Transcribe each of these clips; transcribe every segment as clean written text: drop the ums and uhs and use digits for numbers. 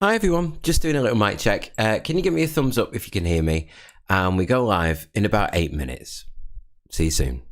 Hi everyone, just doing a little mic check. Can you give me a thumbs up if you can hear me? And we go live in about 8 minutes. See you soon.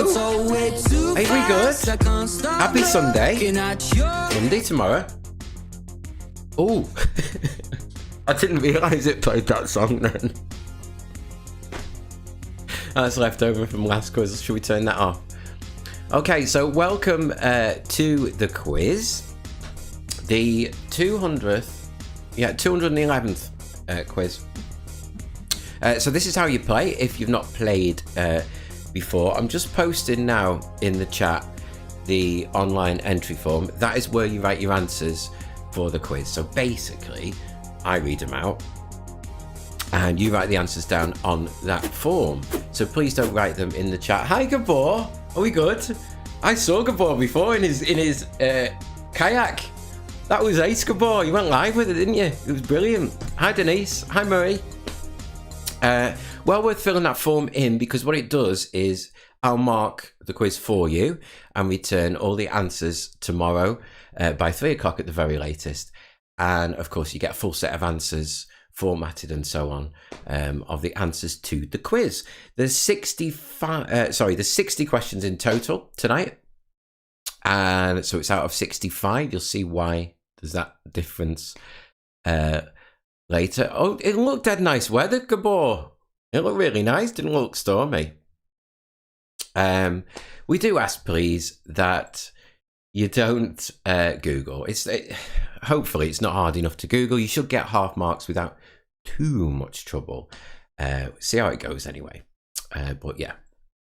Hello. Hey, we good? Happy Sunday. Monday tomorrow. Oh, I didn't realise it played that song then. That's left over from last quiz. Should we turn that off? Okay, so welcome to the quiz. The 211th quiz. So this is how you play if you've not played before. I'm just posting now in the chat the online entry form. That is where you write your answers for the quiz. So basically, I read them out and you write the answers down on that form. So please don't write them in the chat. Hi Gabor, are we good? I saw Gabor before in his kayak. That was ace, Gabor. You went live with it, didn't you? It was brilliant. Hi Denise, hi Murray. Well worth filling that form in, because what it does is I'll mark the quiz for you and return all the answers tomorrow by 3 o'clock at the very latest. And of course you get a full set of answers formatted and so on of the answers to the quiz. There's 60 questions in total tonight. And so it's out of 65. You'll see why there's that difference later. Oh, it looked dead nice weather, Gabor. It looked really nice. Didn't look stormy. We do ask, please, that you don't Google. Hopefully it's not hard enough to Google. You should get half marks without too much trouble. See how it goes anyway. But yeah,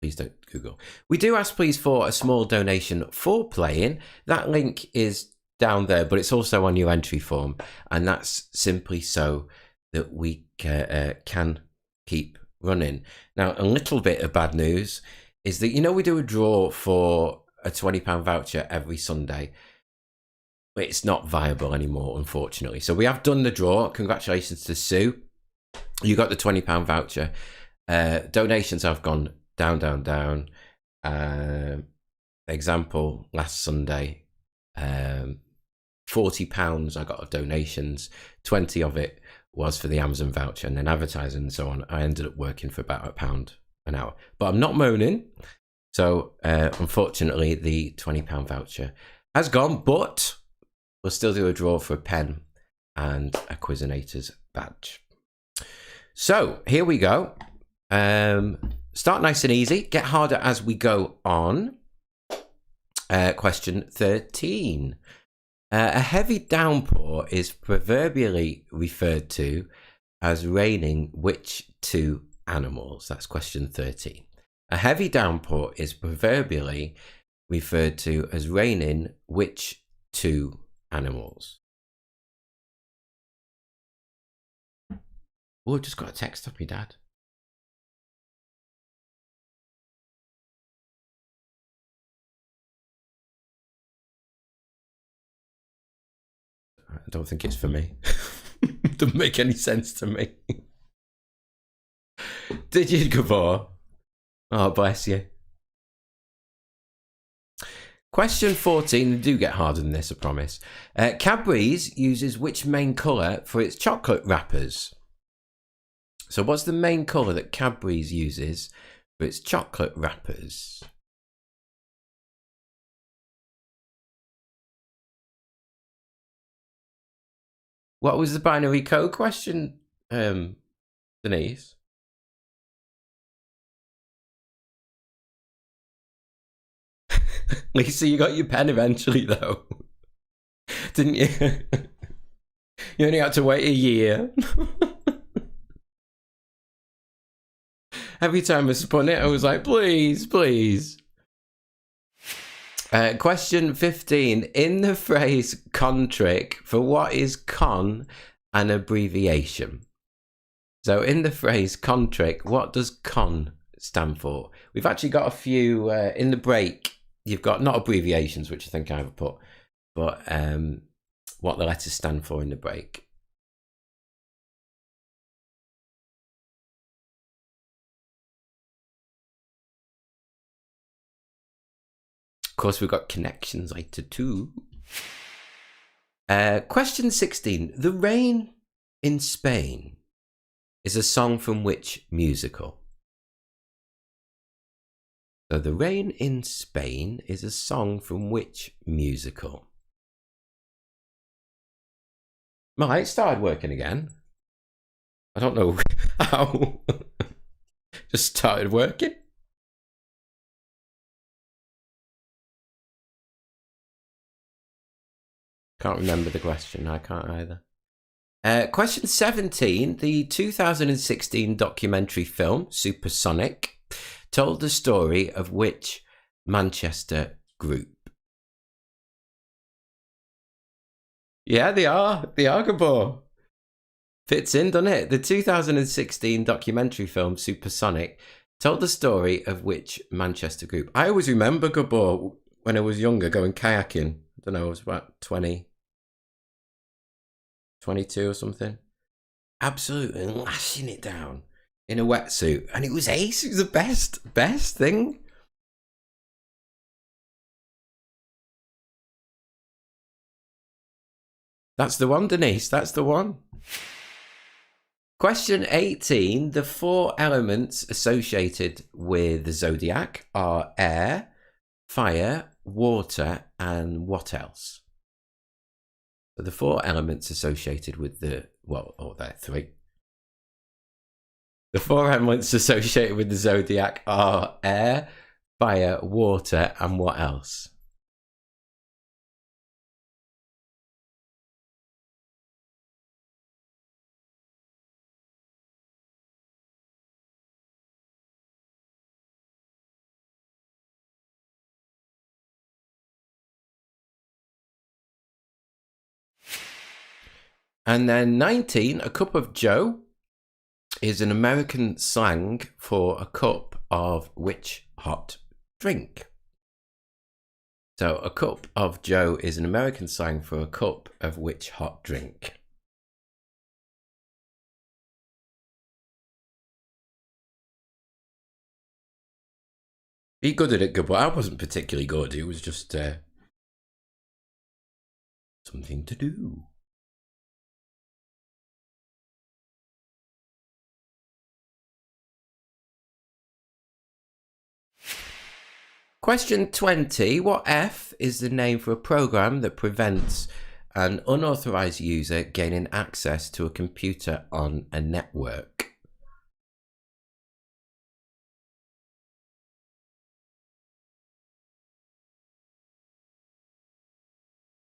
please don't Google. We do ask, please, for a small donation for playing. That link is down there, but it's also on your entry form, and that's simply so that we can keep running. Now, a little bit of bad news is that, you know, we do a draw for a £20 voucher every Sunday. It's not viable anymore, unfortunately. So we have done the draw. Congratulations to Sue. You got the £20 voucher. Donations have gone down. Example, last Sunday, £40 I got of donations. 20 of it was for the Amazon voucher, and then advertising and so on. I ended up working for about £1 an hour. But I'm not moaning. So unfortunately, the £20 voucher has gone, but we'll still do a draw for a pen and a Quizinators badge. So here we go. Start nice and easy. Get harder as we go on. Question 13. A heavy downpour is proverbially referred to as raining which two animals? That's question 13. A heavy downpour is proverbially referred to as raining which two animals? Oh, I just got a text off my dad. I don't think it's for me. Doesn't make any sense to me. Did you, Gabor? Oh, bless you. Question 14. Do get harder than this, I promise. Cadbury's uses which main colour for its chocolate wrappers? So what's the main colour that Cadbury's uses for its chocolate wrappers? What was the binary code question, Denise? Lisa, you got your pen eventually, though. Didn't you? You only had to wait a year. Every time I spun it, I was like, please, please. Question 15. In the phrase con trick, for what is con an abbreviation? So in the phrase con trick, what does con stand for? We've actually got a few in the break. You've got not abbreviations, which I think I've put, but what the letters stand for in the break. Of course, we've got connections later too. Question 16. The Rain in Spain is a song from which musical? So The Rain in Spain is a song from which musical? My light started working again. I don't know how. Just started working. Can't remember the question. I can't either. Question 17. The 2016 documentary film Supersonic told the story of which Manchester group? Yeah, they are. They are, Gabor. Fits in, doesn't it? The 2016 documentary film Supersonic told the story of which Manchester group? I always remember, Gabor, when I was younger, going kayaking. I don't know, I was about 20, 22 or something. Absolutely lashing it down in a wetsuit. And it was ace. It was the best thing. That's the one, Denise. That's the one. Question 18. The 4 elements associated with the zodiac are air, fire, water, and what else? So the 4 elements associated with the, well, oh, there are 3. The 4 elements associated with the zodiac are air, fire, water, and what else? And then 19, a cup of joe is an American slang for a cup of which hot drink? So a cup of joe is an American slang for a cup of which hot drink? Be good at it, good, but I wasn't particularly good. It was just something to do. Question 20. What F is the name for a program that prevents an unauthorized user gaining access to a computer on a network?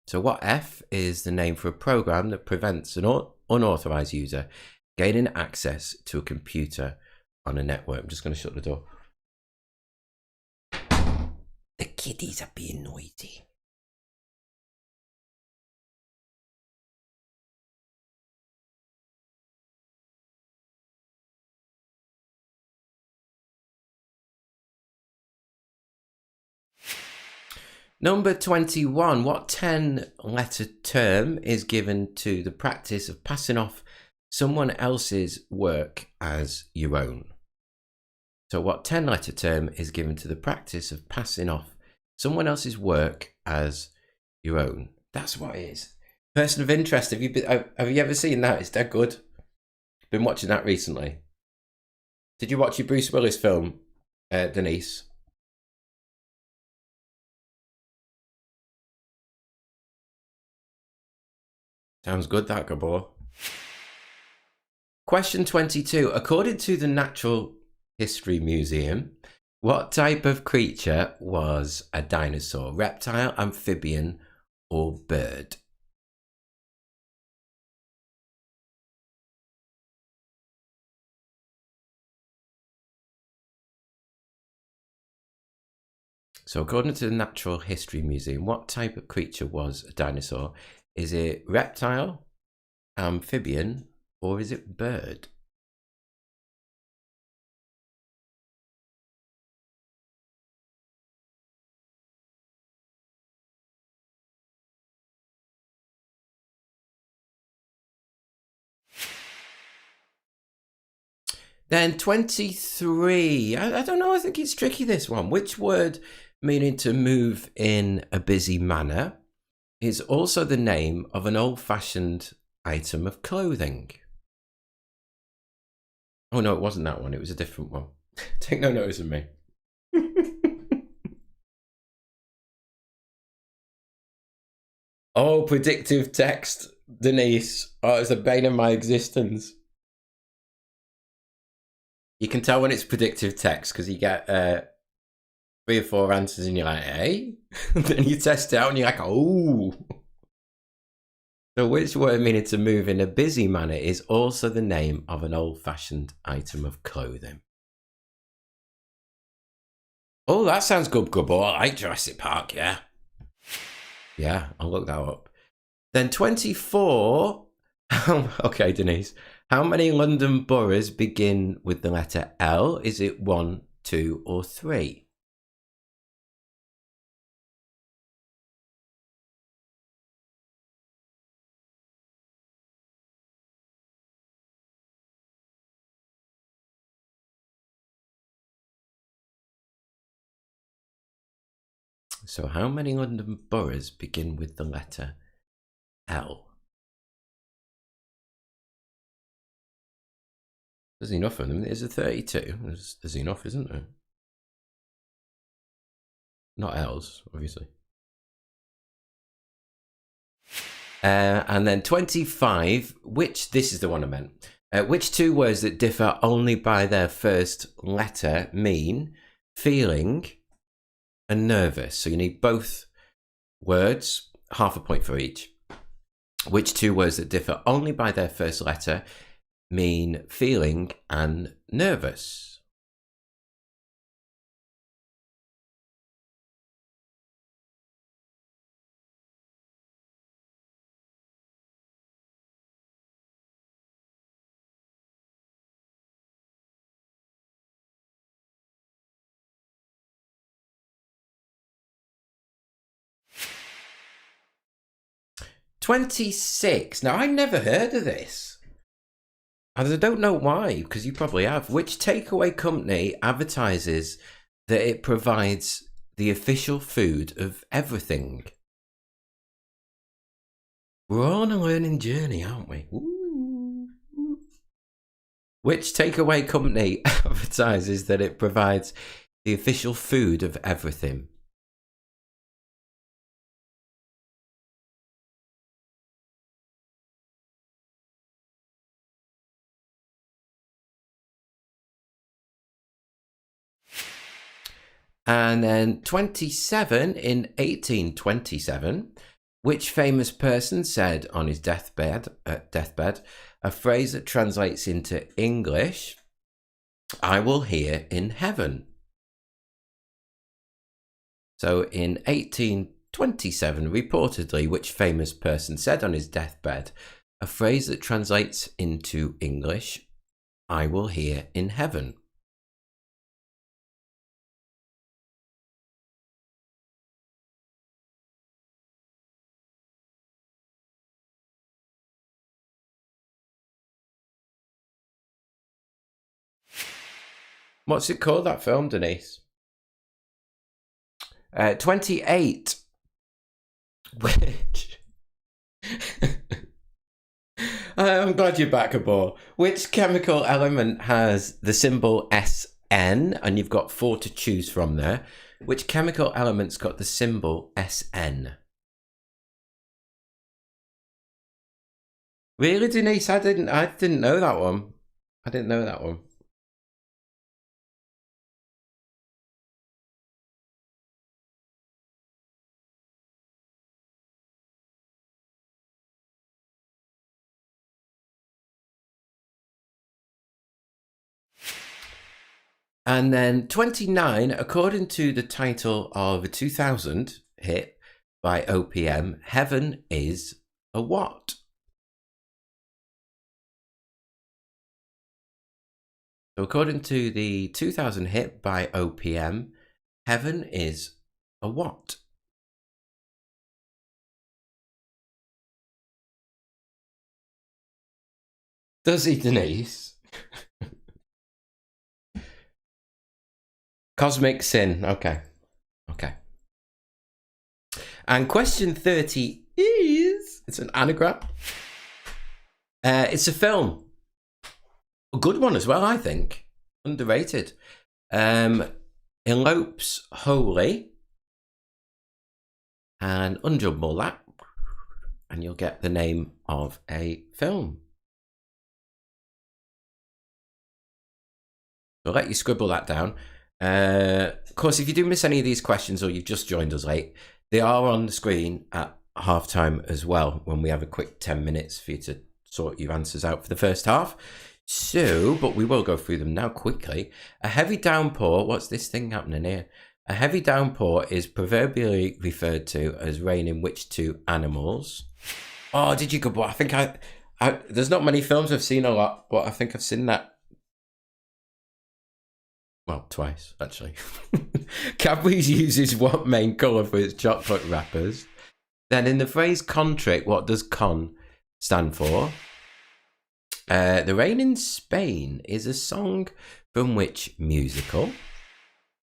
So what F is the name for a program that prevents an unauthorized user gaining access to a computer on a network? I'm just going to shut the door. The kiddies are being noisy. Number 21. What 10-letter term is given to the practice of passing off someone else's work as your own? So what 10-letter term is given to the practice of passing off someone else's work as your own? That's what it is. Person of interest. Have you ever seen that? It's dead good. Been watching that recently. Did you watch your Bruce Willis film, Denise? Sounds good, that, Gabor. Question 22. According to the Natural History Museum, what type of creature was a dinosaur? Reptile, amphibian, or bird? So according to the Natural History Museum, what type of creature was a dinosaur? Is it reptile, amphibian, or is it bird? Then 23. I don't know. I think it's tricky, this one. Which word meaning to move in a busy manner is also the name of an old-fashioned item of clothing? Oh, no, it wasn't that one. It was a different one. Take no notice of me. Oh, predictive text, Denise. Oh, it's a bane of my existence. You can tell when it's predictive text because you get 3 or 4 answers and you're like, hey? Then you test it out and you're like, oh. So which word meaning to move in a busy manner is also the name of an old-fashioned item of clothing? Oh, that sounds good, boy. I like Jurassic Park, yeah. Yeah, I'll look that up. Then 24. Okay, Denise. How many London boroughs begin with the letter L? Is it 1, 2, or 3? So how many London boroughs begin with the letter L? There's enough of them. There's a 32. There's enough, isn't there? Not L's, obviously. And then 25, this is the one I meant. Which 2 words that differ only by their first letter mean feeling and nervous? So you need both words, half a point for each. Which 2 words that differ only by their first letter mean feeling and nervous? $26. Now, I never heard of this. And I don't know why, because you probably have. Which takeaway company advertises that it provides the official food of everything? We're on a learning journey, aren't we? Ooh. Which takeaway company advertises that it provides the official food of everything? And then 27, in 1827, which famous person said on his deathbed, a phrase that translates into English, I will hear in heaven? So in 1827, reportedly, which famous person said on his deathbed a phrase that translates into English, I will hear in heaven? What's it called, that film, Denise? 28. Which... I'm glad you're back aboard. Which chemical element has the symbol SN? And you've got 4 to choose from there. Which chemical element's got the symbol SN? Really, Denise? I didn't know that one. I didn't know that one. And then 29, according to the title of a 2000 hit by OPM, Heaven is a what? So according to the 2000 hit by OPM, Heaven is a what? Does he, Denise? Cosmic sin. Okay. And question 30 is, it's an anagram. It's a film. A good one as well, I think. Underrated. Elopes Holy. And unjumble that. and you'll get the name of a film. I'll let you scribble that down. Of course, if you do miss any of these questions or you've just joined us late, they are on the screen at halftime as well, when we have a quick 10 minutes for you to sort your answers out for the first half. So, but we will go through them now quickly. A heavy downpour, what's this thing happening here? A heavy downpour is proverbially referred to as rain in which two animals. Oh, did you go? I think I there's not many films I've seen a lot, but I think I've seen that. Well, twice, actually. Cadbury's uses what main colour for its chocolate wrappers? Then in the phrase contrick, what does con stand for? The Rain in Spain is a song from which musical?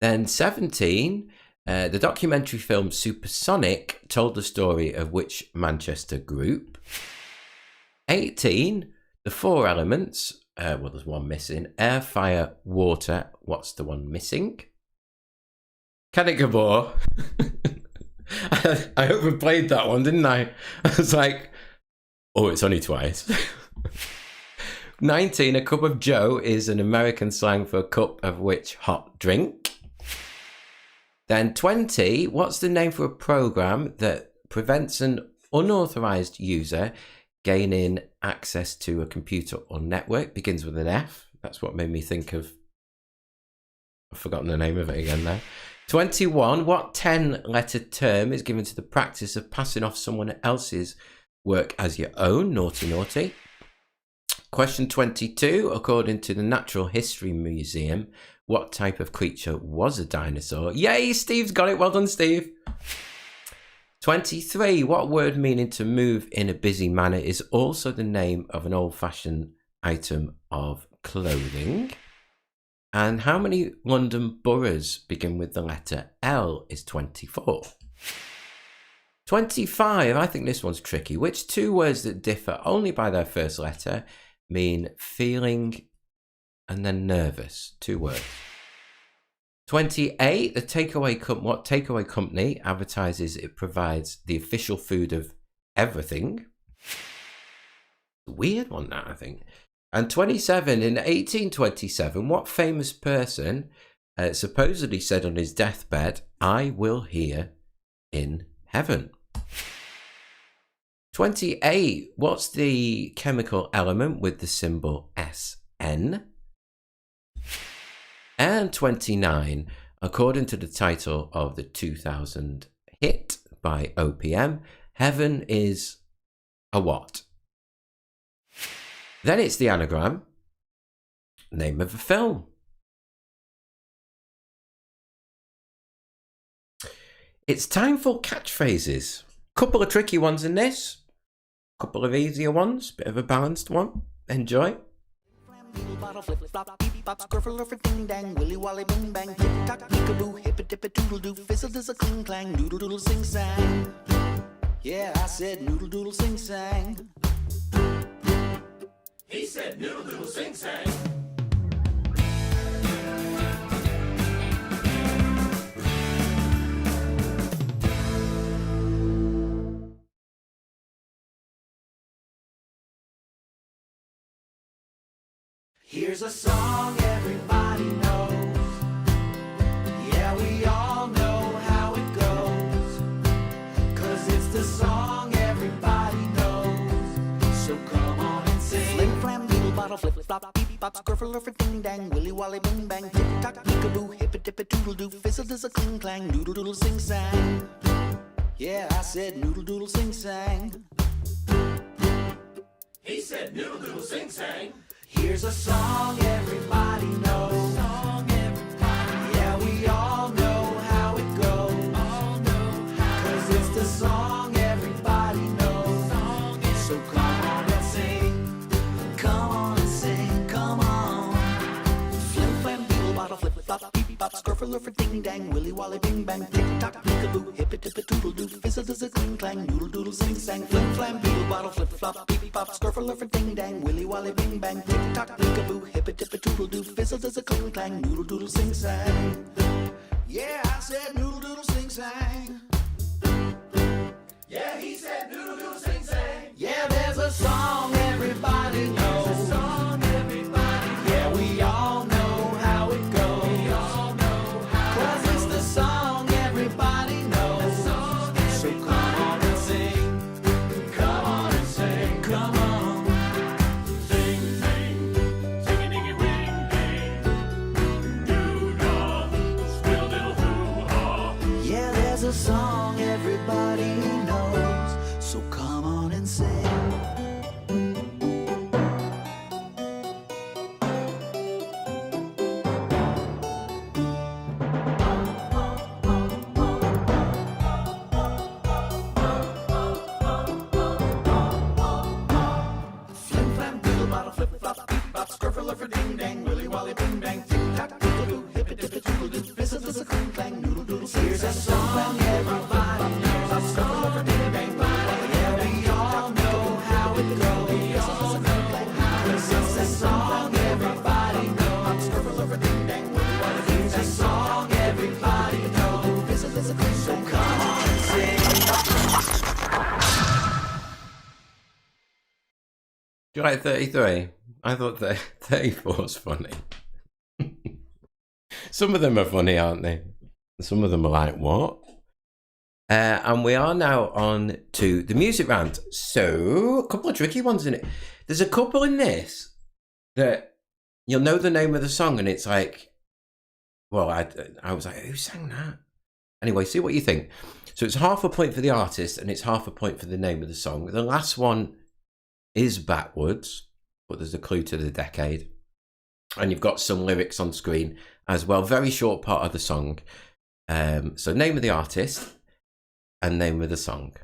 Then 17, the documentary film Supersonic told the story of which Manchester group? 18, the four elements. Well, there's one missing. Air, fire, water. What's the one missing? Canicabor. I overplayed that one, didn't I? I was like, oh, it's only twice. 19, a cup of joe is an American slang for a cup of which hot drink? Then 20, what's the name for a program that prevents an unauthorized user gaining access to a computer or network? Begins with an F. That's what made me think of... I've forgotten the name of it again now. 21, what 10-letter term is given to the practice of passing off someone else's work as your own? Naughty, naughty. Question 22, according to the Natural History Museum, what type of creature was a dinosaur? Yay, Steve's got it. Well done, Steve. 23, what word meaning to move in a busy manner is also the name of an old-fashioned item of clothing? And how many London boroughs begin with the letter L is 24? 25, I think this one's tricky. Which two words that differ only by their first letter mean feeling and then nervous? Two words. 28, what takeaway company advertises it provides the official food of everything? Weird one, that, I think. And 27, in 1827, what famous person supposedly said on his deathbed, I will hear in heaven? 28, what's the chemical element with the symbol SN? And 29, according to the title of the 2000 hit by OPM, heaven is a what? Then it's the anagram, name of a film. It's time for catchphrases. Couple of tricky ones in this, couple of easier ones, bit of a balanced one. Enjoy. Bottle flip flop, beep bop, scruffle for ding dang, willy wally bing bang, tick tock, peekaboo, hip it dip it doodle doo, fizzle does a cling clang, noodle doodle sing sang. Yeah, I said noodle doodle sing sang. He said noodle doodle sing sang. Here's a song everybody knows. Yeah, we all know how it goes. 'Cause it's the song everybody knows. So come on and sing. Flim flam doodle bottle flip flop beep bop scruffle for ding dang willy wally bing bang tick tock peekaboo hip it dip it doodle doo fizzle does a cling clang noodle doodle sing sang. Yeah, I said noodle doodle sing sang. He said noodle doodle sing sang. Here's a song everybody knows. Yeah, we all know how it goes. 'Cause it's the song everybody knows. So come on and sing. Come on and sing, come on. Flim flam doodle bottle flip flop beep bop scruffle for ding dang willy wally bing bang tick tock peekaboo hip it dip it doodle doo fizzle does a cling clang noodle doodle sing sang. Flim flam doodle bottle flip flop beep bop scruffle for ding dang willy wally bing bang tick tock peekaboo hip it dip it doodle doo fizzle does a cling clang noodle doodle sing sang. Yeah, I said noodle doodle sing sang. Yeah, he said noodle doodle sing sang. a song everybody knows. Yeah, we all know how it goes. 'Cause it's the song everybody knows. So come on and sing. Come on and sing. Come on. Sing, sing, sing-a-ding-a-ring, ding. Doo-dah, squeal diddle hoo-ha. Yeah, there's a song everybody knows. So come on and sing. Flim flam doodle bottle flip flop beep bop scruffle for ding dang willy wally bing bang tick tock doodle doo hippy dippy doodle doo fizzle fizzle cling clang noodle doodle. Here's a song everybody knows. A scruffle for ding dang willy wally yeah we all know how it goes. Fizzle fizzle cling clang 'cause it's a song everybody knows. Scruffle for ding dang willy wally here's a song everybody knows. Fizzle fizzle cling so come on and sing. Do you like 33? I thought that 34 was funny. Some of them are funny, aren't they? Some of them are like, what? And we are now on to the music round. So, a couple of tricky ones in it. There's a couple in this that you'll know the name of the song, and it's like, well, I was like, who sang that? Anyway, see what you think. So it's half a point for the artist, and it's half a point for the name of the song. The last one is backwards, but there's a clue to the decade. And you've got some lyrics on screen as well. Very short part of the song. So name of the artist and name of the song.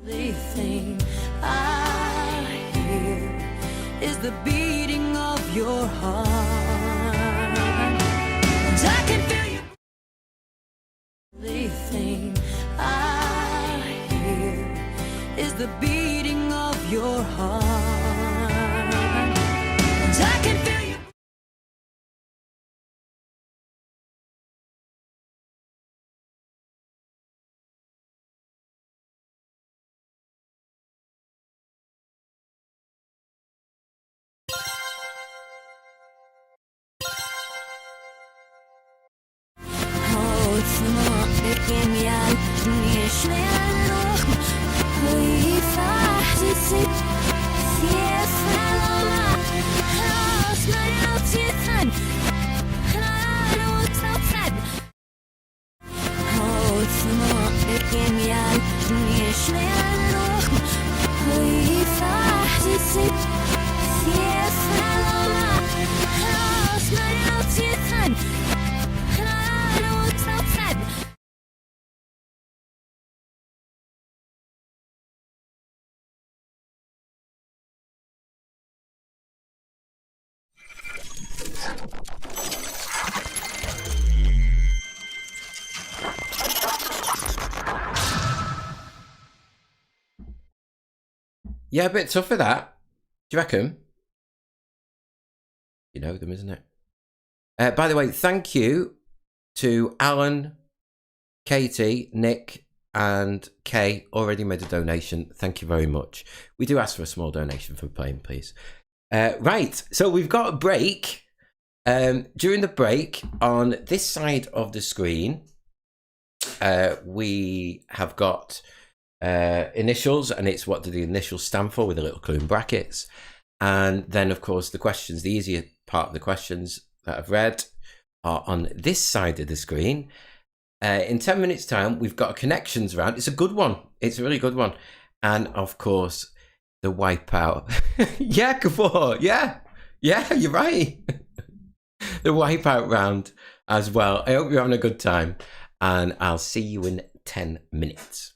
The thing I hear is the beating of your heart. And I can feel you. The thing I hear is the beating of your heart. And I can feel Yeah, a bit tough for that. Do you reckon? You know them, isn't it? By the way, thank you to Alan, Katie, Nick, and Kay. Already made a donation. Thank you very much. We do ask for a small donation for playing, please. Right, so we've got a break. During the break, on this side of the screen, we have got initials, and it's what do the initials stand for with a little clue in brackets. And then, of course, the questions, the easier part of the questions that I've read are on this side of the screen. In 10 minutes' time, we've got a connections round. It's a good one. It's a really good one. And, of course, the wipeout. Yeah, Kapoor. Yeah, you're right. The wipeout round as well. I hope you're having a good time. And I'll see you in 10 minutes.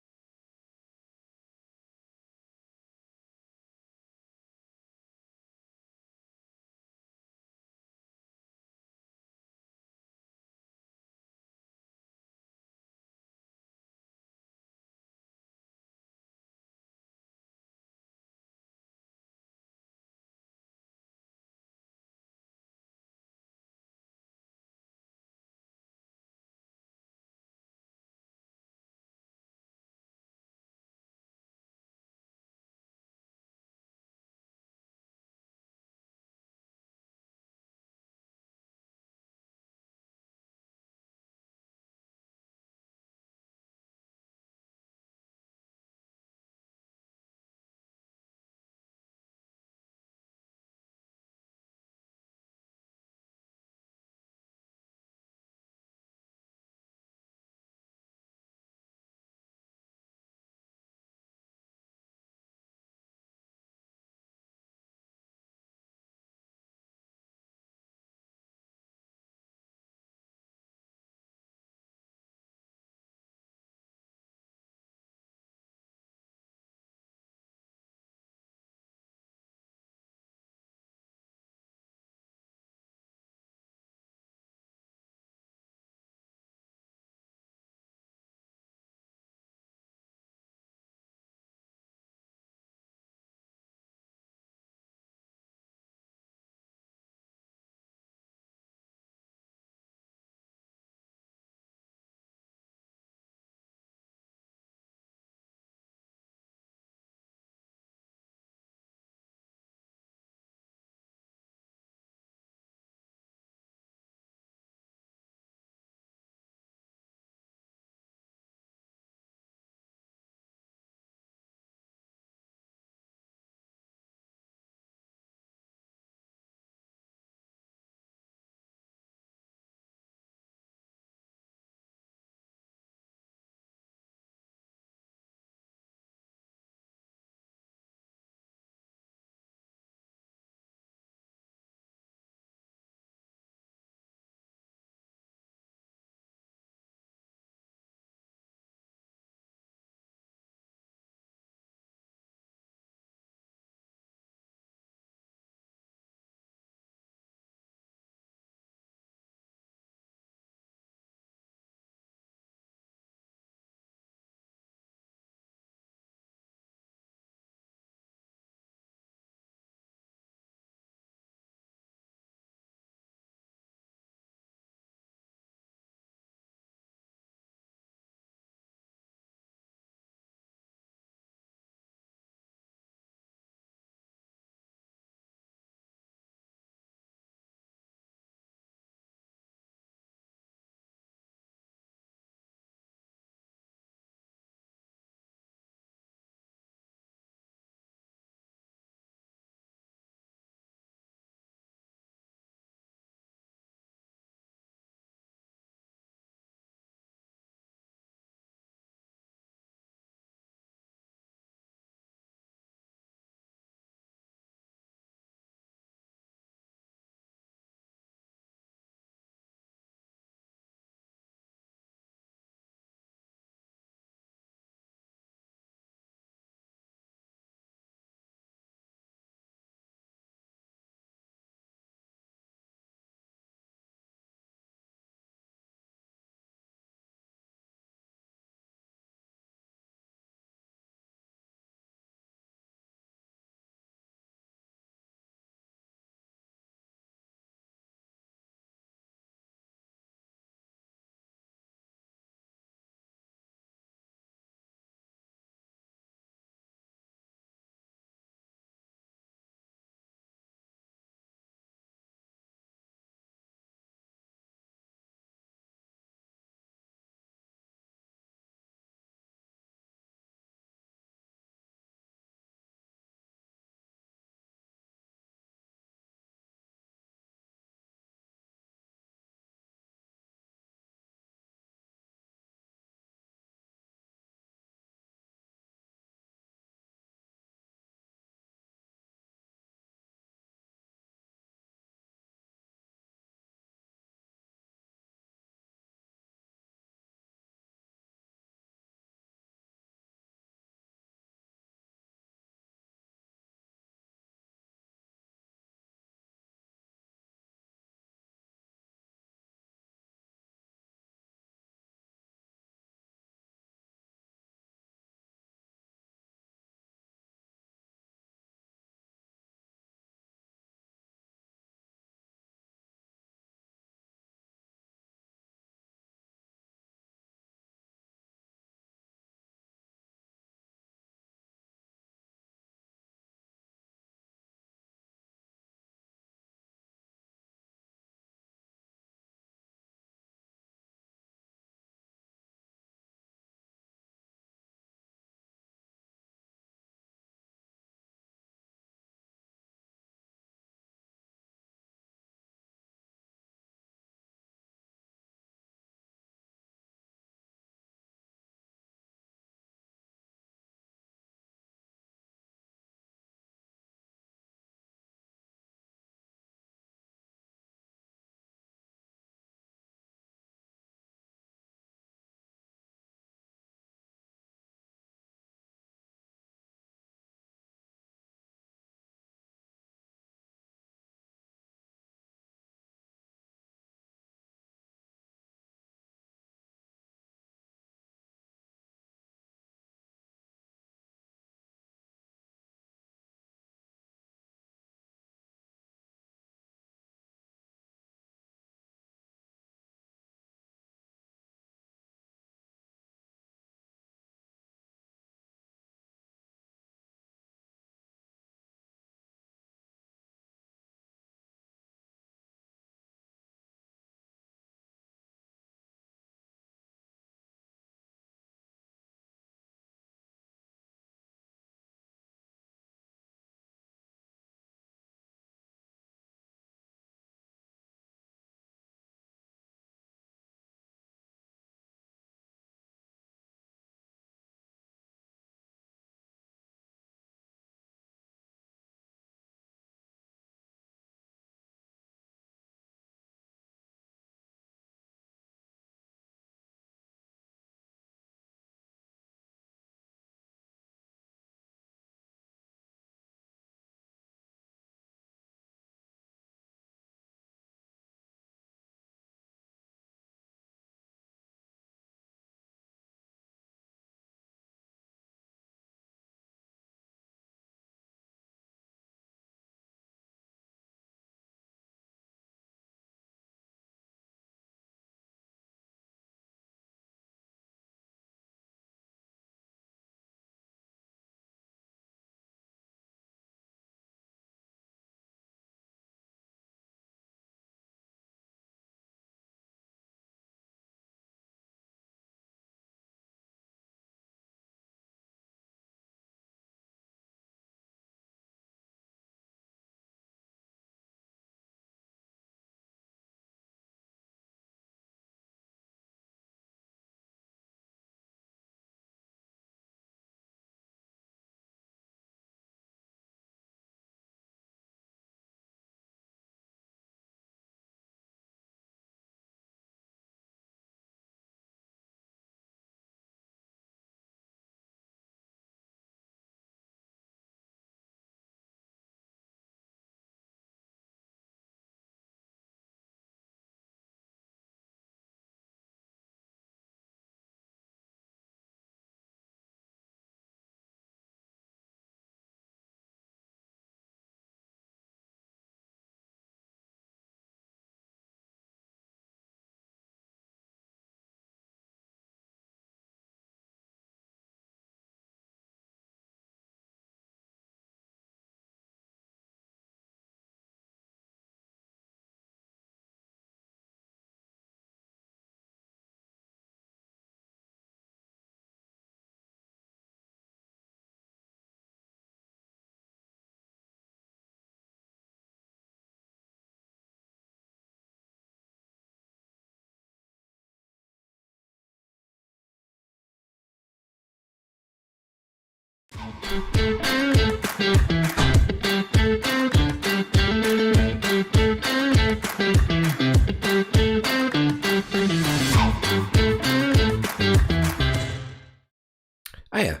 Hiya.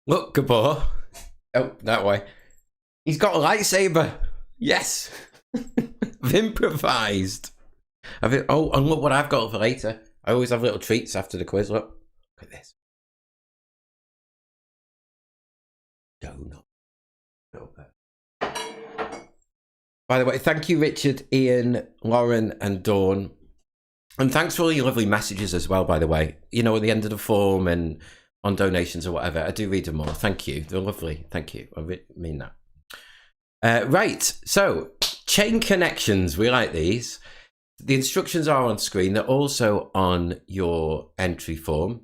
Look, Gabor. Oh, that way. He's got a lightsaber. Yes. I've improvised. Oh, and look what I've got for later. I always have little treats after the quiz. Look at this. Donut. By the way, thank you, Richard, Ian, Lauren, and Dawn. And thanks for all your lovely messages as well, by the way. You know, at the end of the form and on donations or whatever. I do read them all. Thank you. They're lovely. Thank you. I mean that. Right. So, chain connections. We like these. The instructions are on screen. They're also on your entry form.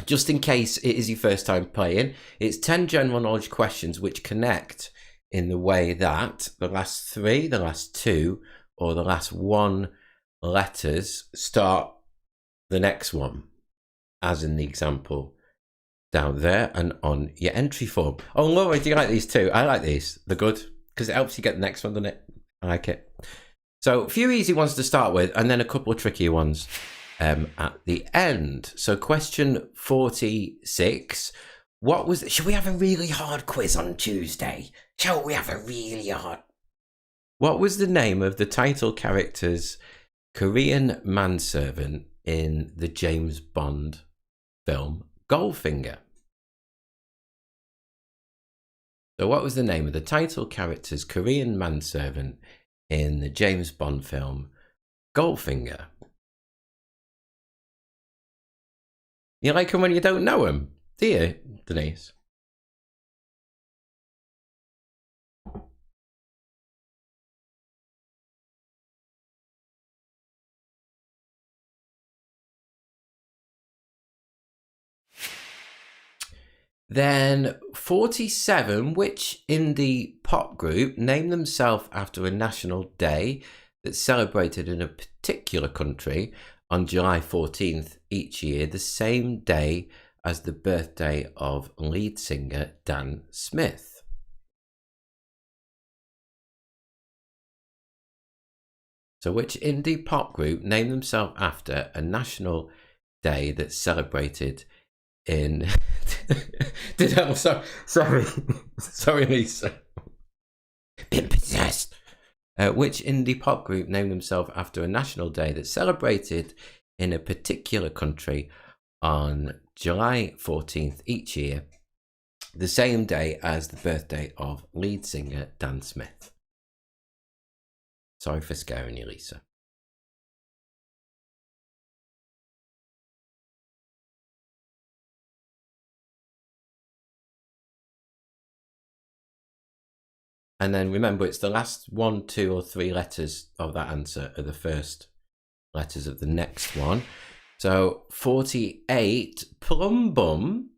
Just in case it is your first time playing, it's 10 general knowledge questions which connect in the way that the last 3, the last 2, or the last 1 letters start the next one, as in the example down there and on your entry form. Oh, Laura, do you like these too? I like these. They're good because it helps you get the next one, doesn't it? I like it. So a few easy ones to start with and then a couple of trickier ones at the end. So question 46. What was it? Should we have a really hard quiz on Tuesday? Shall we have a really hard? What was the name of the title character's Korean manservant in the James Bond film Goldfinger? So what was the name of the title character's Korean manservant in the James Bond film Goldfinger? You like him when you don't know him, do you, Denise? Then 47, which indie pop group named themselves after a national day that's celebrated in a particular country on July 14th each year, the same day as the birthday of lead singer Dan Smith? So which indie pop group named themselves after a national day that's celebrated in... sorry, Lisa. Been possessed. Which indie pop group named themselves after a national day that's celebrated in a particular country on July 14th each year, the same day as the birthday of lead singer Dan Smith? Sorry for scaring you, Lisa. And then remember, it's the last 1, 2, or 3 letters of that answer are the first letters of the next one. So 48, plumbum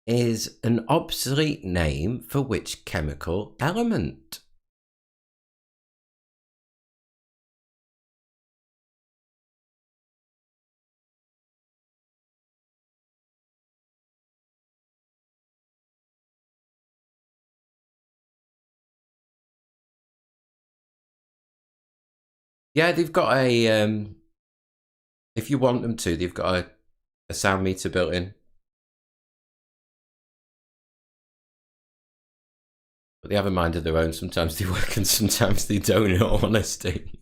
is an obsolete name for which chemical element? Yeah, they've got a, if you want them to, they've got a sound meter built in. But they have a mind of their own. Sometimes they work and sometimes they don't, in all honesty.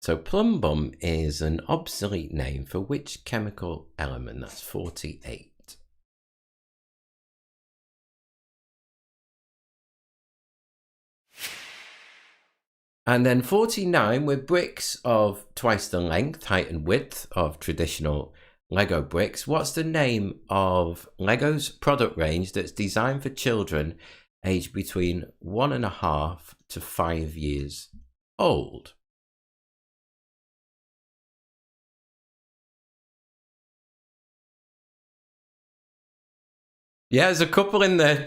So plumbum is an obsolete name for which chemical element? That's 48. And then 49, with bricks of twice the length, height and width of traditional Lego bricks. What's the name of Lego's product range that's designed for children aged between 1.5 to 5 years old? Yeah, there's a couple in there,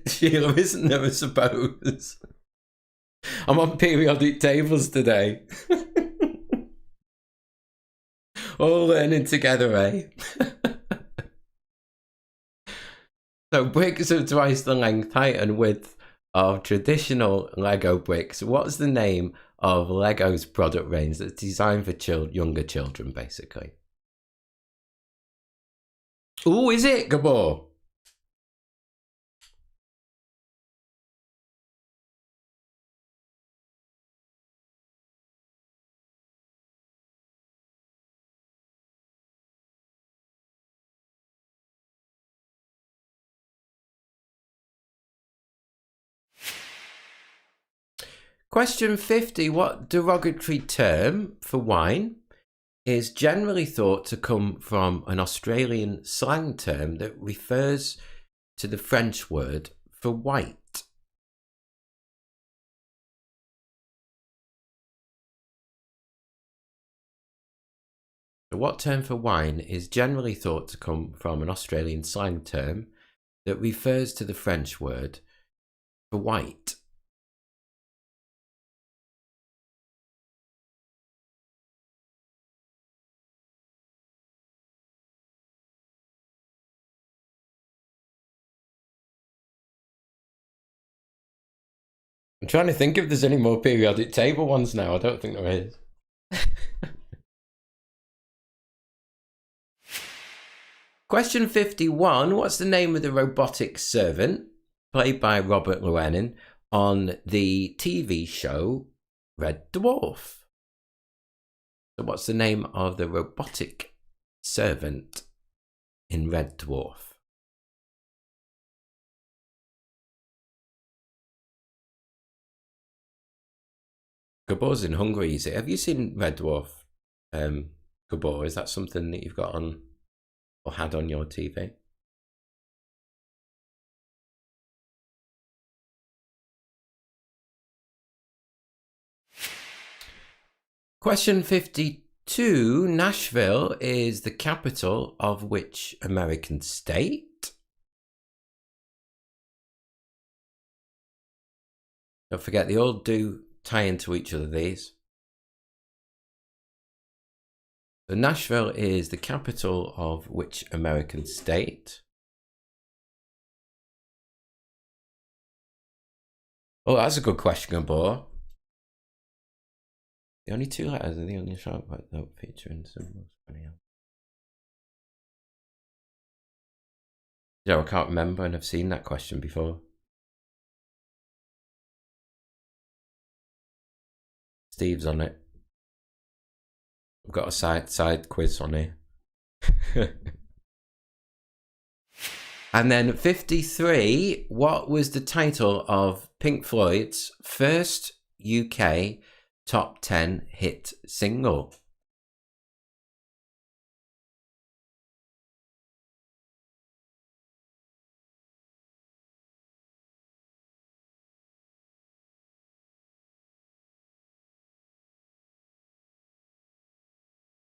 Sheila, isn't there, I suppose? I'm on periodic tables today. All learning together, eh? So bricks of twice the length, height and width of traditional Lego bricks. What's the name of Lego's product range that's designed for younger children, basically? Oh, is it, Gabor? Question 50. What derogatory term for wine is generally thought to come from an Australian slang term that refers to the French word for white? So what term for wine is generally thought to come from an Australian slang term that refers to the French word for white? I'm trying to think if there's any more periodic table ones now. I don't think there is. Question 51. What's the name of the robotic servant played by Robert Llewellyn on the TV show Red Dwarf? So what's the name of the robotic servant in Red Dwarf? Gabor's in Hungary, is it? Have you seen Red Dwarf, Gabor? Is that something that you've got on or had on your TV? Question 52. Nashville is the capital of which American state? Don't forget, they all do tie into each other, these. So Nashville is the capital of which American state? Oh, that's a good question, Gabor. The only two letters are the only short but don't feature in symbols. Yeah, I can't remember, and I've seen that question before. Steve's on it. I've got a side quiz on here. And then 53, what was the title of Pink Floyd's first UK top 10 hit single?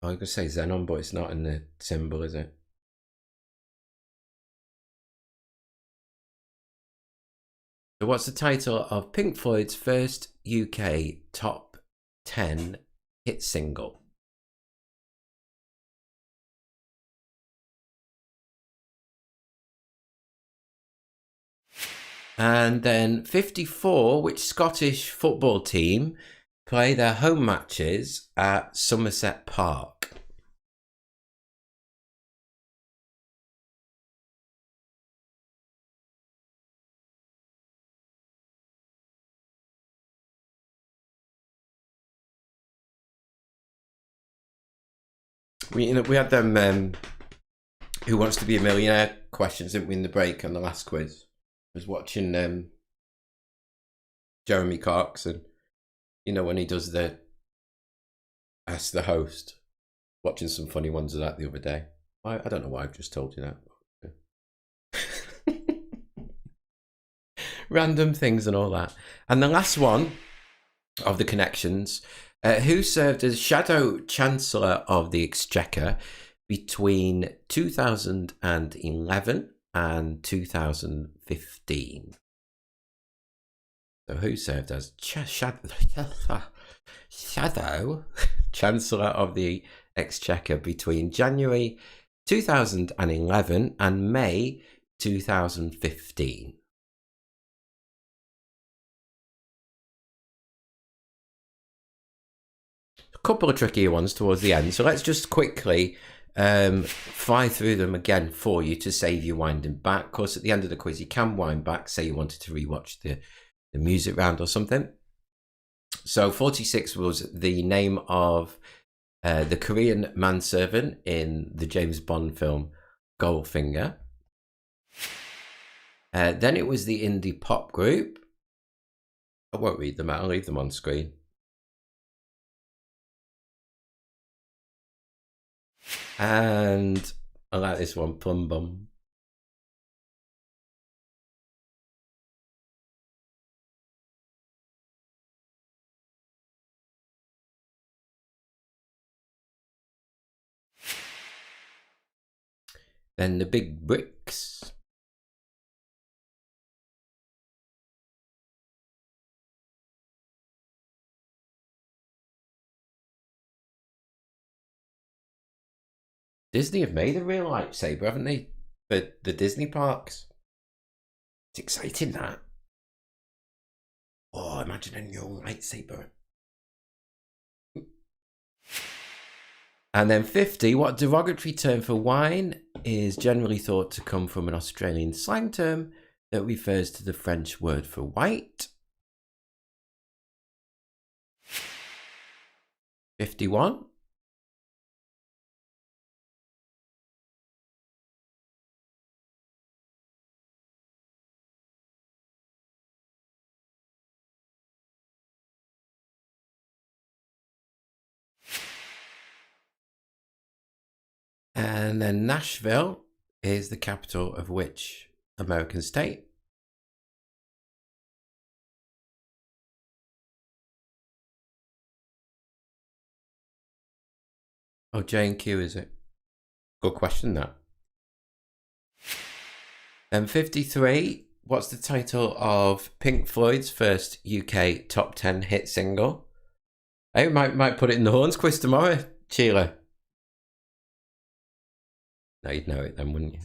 I was going to say Xenon, but it's not in the symbol, is it? So what's the title of Pink Floyd's first UK top 10 hit single? And then 54, which Scottish football team play their home matches at Somerset Park? We had them Who Wants to Be a Millionaire questions, didn't we, in the break on the last quiz? I was watching Jeremy Cox, and you know when he does the Ask the Host, watching some funny ones of that the other day. I don't know why I've just told you that. Random things and all that. And the last one of the connections, who served as Shadow Chancellor of the Exchequer between 2011 and 2015? So who served as Shadow Chancellor of the Exchequer between January 2011 and May 2015? A couple of trickier ones towards the end, so let's just quickly fly through them again for you to save you winding back. Of course, at the end of the quiz, you can wind back, say you wanted to rewatch the music round or something. So 46 was the name of the Korean manservant in the James Bond film Goldfinger. Then it was the indie pop group. I won't read them out, I'll leave them on screen. And I like this one, Plum Bum. Then the Big Bricks. Disney have made a real lightsaber, haven't they? For the Disney parks. It's exciting, that. Oh, imagine a new lightsaber. And then 50, what derogatory term for wine is generally thought to come from an Australian slang term that refers to the French word for white? 51. And then Nashville is the capital of which American state? Oh, J&Q, is it? Good question, that. And 53, what's the title of Pink Floyd's first UK top 10 hit single? I might put it in the Horns quiz tomorrow, Sheila. No, you'd know it then, wouldn't you?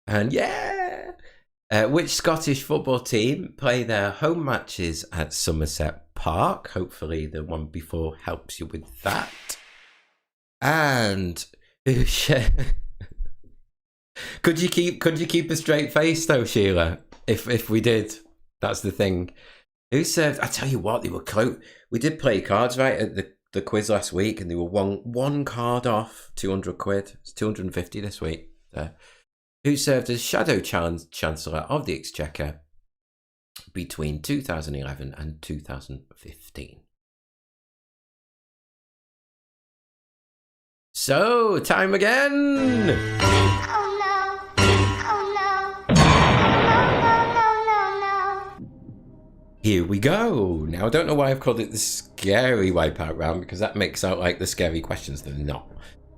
And yeah! Which Scottish football team play their home matches at Somerset Park? Hopefully the one before helps you with that. And could you keep a straight face though, Sheila? If we did, that's the thing. Who served? I tell you what, they were close. We did play cards right at the quiz last week, and they were one card off 200 quid. It's 250 this week. Who served as Shadow Chancellor of the Exchequer between 2011 and 2015? So, time again! Oh no! Oh no! No! Here we go. Now, I don't know why I've called it the scary wipeout round, because that makes out like the scary questions. They're not.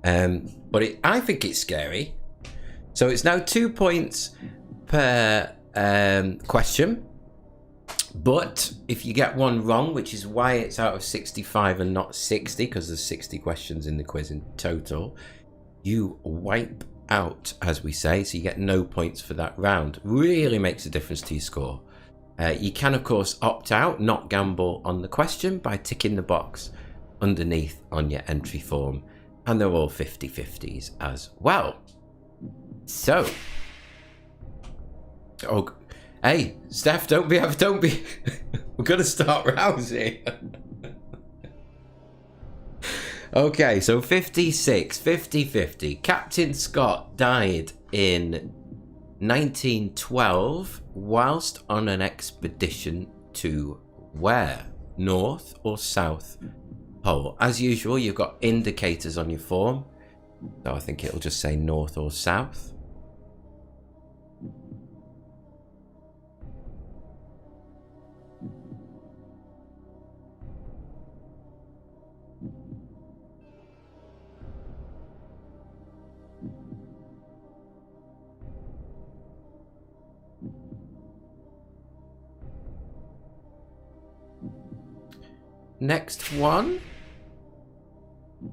But I think it's scary. So it's now 2 points per question. But if you get one wrong, which is why it's out of 65 and not 60, because there's 60 questions in the quiz in total, you wipe out, as we say, so you get no points for that round. Really makes a difference to your score. You can, of course, opt out, not gamble on the question, by ticking the box underneath on your entry form. And they're all 50-50s as well. So, oh, hey, Steph, don't be, we're going to start rousing. Okay, so 56, 50-50. Captain Scott died in 1912 whilst on an expedition to where? North or South Pole? As usual, you've got indicators on your form, so I think it'll just say North or South. Next one.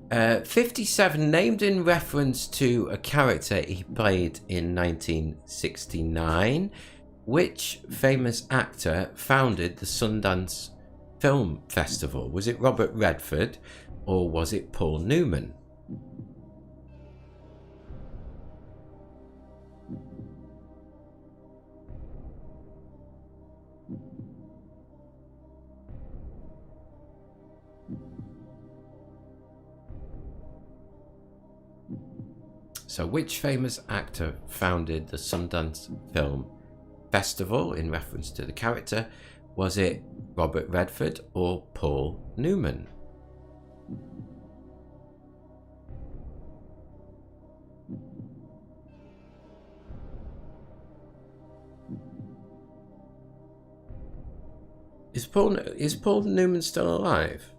57, named in reference to a character he played in 1969. Which famous actor founded the Sundance Film Festival? Was it Robert Redford or was it Paul Newman? So which famous actor founded the Sundance Film Festival in reference to the character? Was it Robert Redford or Paul Newman? Is Paul Newman still alive?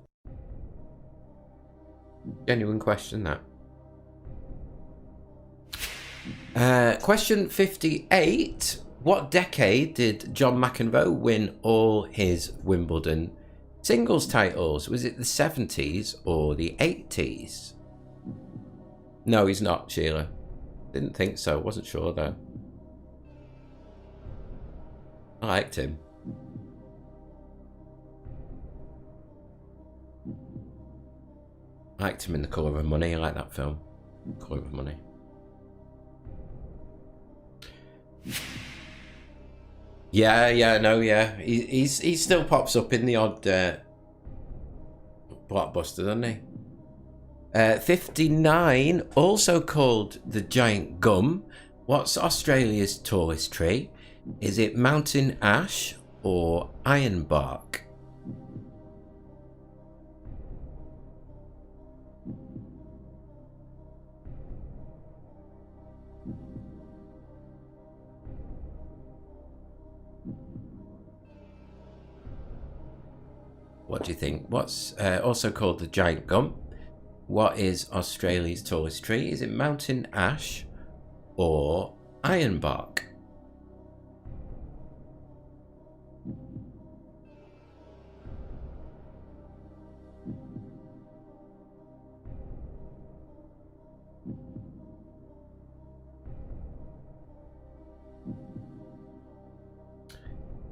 Genuine question, that. Question 58. What decade did John McEnroe win all his Wimbledon singles titles? Was it the 70s or the 80s? No, he's not, Sheila. Didn't think so. Wasn't sure, though. I liked him. I liked him in The Colour of Money. I like that film. Colour of Money. Yeah. He still pops up in the odd blockbuster, doesn't he? 59, also called the giant gum. What's Australia's tallest tree? Is it mountain ash or ironbark? What do you think? What's also called the giant gum? What is Australia's tallest tree? Is it mountain ash or ironbark?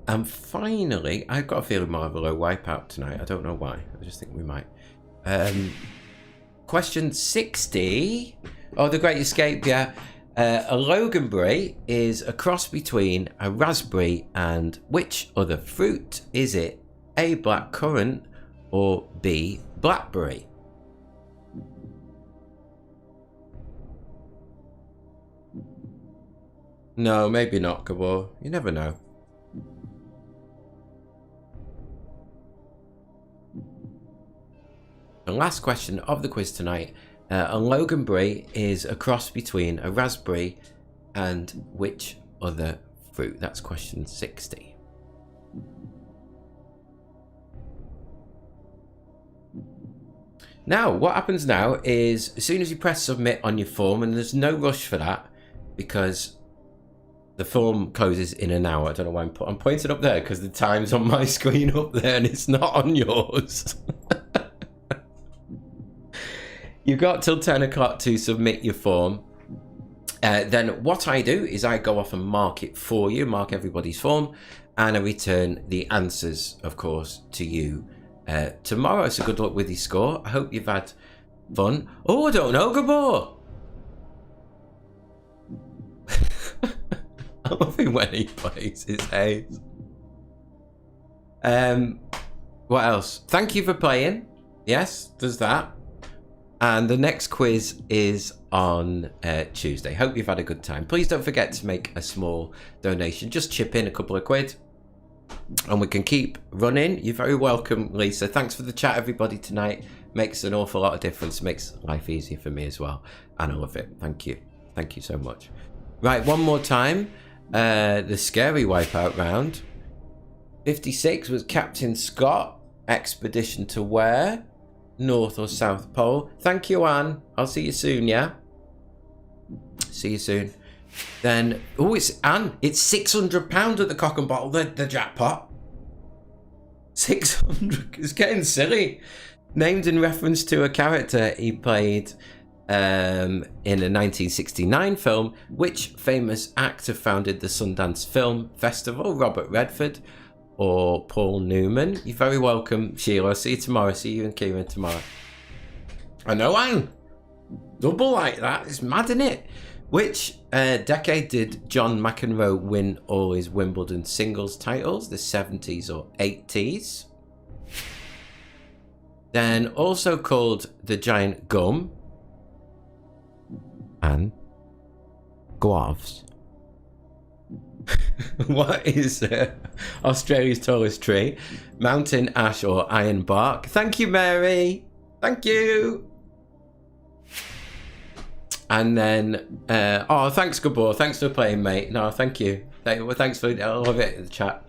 And finally, I've got a feeling we'll have a low wipeout tonight. I don't know why. I just think we might. Question 60. Oh, The Great Escape, yeah. A loganberry is a cross between a raspberry and which other fruit? Is it A, blackcurrant, or B, blackberry? No, maybe not, Gabor. You never know. The last question of the quiz tonight. A loganberry is a cross between a raspberry and which other fruit? That's question 60. Now, what happens now is as soon as you press submit on your form, and there's no rush for that because the form closes in an hour. I don't know why I'm pointing up there because the time's on my screen up there and it's not on yours. You've got till 10 o'clock to submit your form. Then what I do is I go off and mark it for you, mark everybody's form, and I return the answers, of course, to you tomorrow. So good luck with your score. I hope you've had fun. Oh, I don't know, Gabor. I love him when he plays his A's. What else? Thank you for playing. Yes, there's that. And the next quiz is on Tuesday. Hope you've had a good time. Please don't forget to make a small donation. Just chip in a couple of quid and we can keep running. You're very welcome, Lisa. Thanks for the chat, everybody, tonight. Makes an awful lot of difference. Makes life easier for me as well. And I love it. Thank you. Thank you so much. Right, one more time. The scary wipeout round. 56 was Captain Scott. Expedition to where? North or South Pole. Thank you, Anne. I'll see you soon, yeah? See you soon. Then, oh, it's Anne. It's £600 at the Cock and Bottle, the jackpot. 600. It's getting silly. Named in reference to a character he played in a 1969 film. Which famous actor founded the Sundance Film Festival? Robert Redford or Paul Newman? You're very welcome, Sheila. See you tomorrow. See you and Kieran tomorrow. I know, Anne. Double like that. It's mad, isn't it? Which decade did John McEnroe win all his Wimbledon singles titles? The 70s or 80s? Then also called the giant gum and gloves. What is Australia's tallest tree? Mountain ash or iron bark? Thank you, Mary. Thank you. And then, oh, thanks, Gabor. Thanks for playing, mate. No, thank you. Thanks for, I love it in the chat.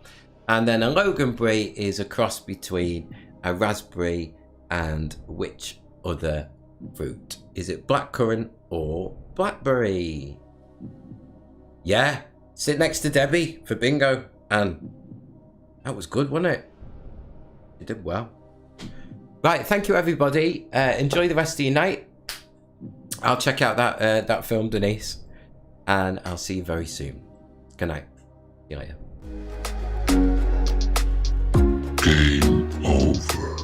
And then a loganberry is a cross between a raspberry and which other fruit? Is it blackcurrant or blackberry? Yeah, sit next to Debbie for bingo. And that was good, wasn't it? You did well. Right, thank you, everybody. Enjoy the rest of your night. I'll check out that film, Denise, and I'll see you very soon. Good night. See you later. Game over.